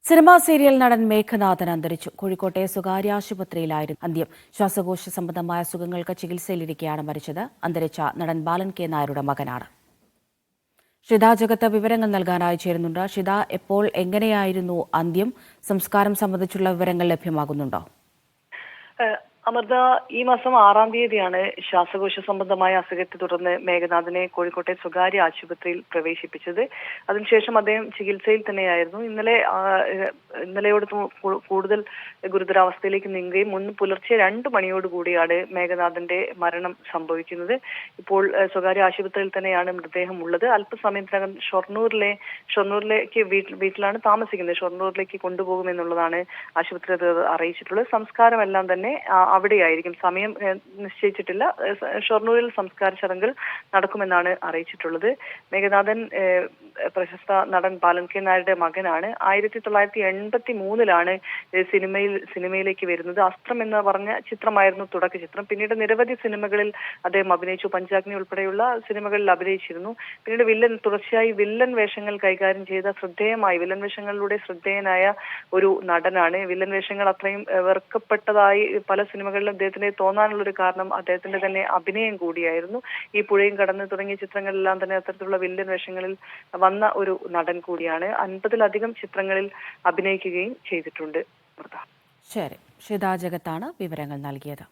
Cinema serial നടൻ മേഘനാഥൻ അന്തരിച്ചു. കോഴിക്കോട്ടെ സ്വകാര്യ ആശുപത്രിയിലായിരുന്നു അന്ത്യം. ശ്വാസകോശ സംബന്ധമായ അസുഖങ്ങൾക്ക് ചികിത്സയിലിരിക്കെയാണ് മരിച്ചത്. അന്തരിച്ച നടൻ ബാലൻ കെ നായരുടെ മകനാണ്. ഷിത ജഗത്ത് വിവരങ്ങൾ നൽകാനായി ചേരുന്നുണ്ട്. ഷിത, എപ്പോൾ എങ്ങനെയായിരുന്നു അന്ത്യം? സംസ്കാരം സംബന്ധിച്ചുള്ള വിവരങ്ങൾ ലഭ്യമാകുന്നുണ്ടോ? അമൃത, ഈ മാസം 6-ാം തീയതിയാണ് ശ്വാസകോശ സംബന്ധമായ അസുഖത്തെ തുടർന്ന് മേഘനാഥനെ കോഴിക്കോട്ടെ സ്വകാര്യ ആശുപത്രിയിൽ പ്രവേശിപ്പിച്ചത്. അതിനുശേഷം അദ്ദേഹം ചികിത്സയിൽ തന്നെയായിരുന്നു. ഇന്നലെയോട് കൂടുതൽ ഗുരുതരാവസ്ഥയിലേക്ക് നീങ്ങുകയും മുൻ പുലർച്ചെ 2 മണിയോടുകൂടിയാണ് മേഘനാഥന്റെ മരണം സംഭവിക്കുന്നത്. ഇപ്പോൾ സ്വകാര്യ ആശുപത്രിയിൽ തന്നെയാണ് മൃതദേഹം ഉള്ളത്. അല്പസമയത്തിനകം ഷൊർണൂരിലേക്ക് വീട്ടിലാണ് താമസിക്കുന്നത്. ഷൊർണൂരിലേക്ക് കൊണ്ടുപോകുമെന്നുള്ളതാണ് ആശുപത്രി അധികൃതർ അറിയിച്ചിട്ടുള്ളത്. സംസ്കാരമെല്ലാം തന്നെ അവിടെയായിരിക്കും. സമയം നിശ്ചയിച്ചിട്ടില്ല. ഷൊർണൂരിൽ സംസ്കാര ചടങ്ങുകൾ നടക്കുമെന്നാണ് അറിയിച്ചിട്ടുള്ളത്. മേഘനാഥൻ പ്രശസ്ത നടൻ ബാലൻ കെ നായരുടെ മകനാണ്. 1983-ലാണ് സിനിമയിലേക്ക് വരുന്നത്. അസ്ത്രം എന്ന് പറഞ്ഞ ചിത്രമായിരുന്നു തുടക്ക ചിത്രം. പിന്നീട് നിരവധി സിനിമകളിൽ അദ്ദേഹം അഭിനയിച്ചു. പഞ്ചാഗ്നി ഉൾപ്പെടെയുള്ള സിനിമകളിൽ അഭിനയിച്ചിരുന്നു. പിന്നീട് തുടർച്ചയായി വില്ലൻ വേഷങ്ങൾ കൈകാര്യം ചെയ്ത വില്ലൻ വേഷങ്ങളിലൂടെ ശ്രദ്ധേയനായ ഒരു നടനാണ്. വില്ലൻ വേഷങ്ങൾ അത്രയും വെറുക്കപ്പെട്ടതായി പല സിനിമകളിലും അദ്ദേഹത്തിന് തോന്നാനുള്ളൊരു കാരണം അദ്ദേഹത്തിന്റെ തന്നെ അഭിനയം കൂടിയായിരുന്നു. ഈ പുഴയും കടന്ന് തുടങ്ങിയ ചിത്രങ്ങളിലെല്ലാം തന്നെ അത്തരത്തിലുള്ള വില്ലൻ വേഷങ്ങളിൽ വന്ന ഒരു നടൻ കൂടിയാണ്. 50-ലധികം ചിത്രങ്ങളിൽ അഭിനയിക്കുകയും ചെയ്തിട്ടുണ്ട്. ശരി, ഷിത ജഗത്താണ് വിവരങ്ങൾ നൽകിയത്.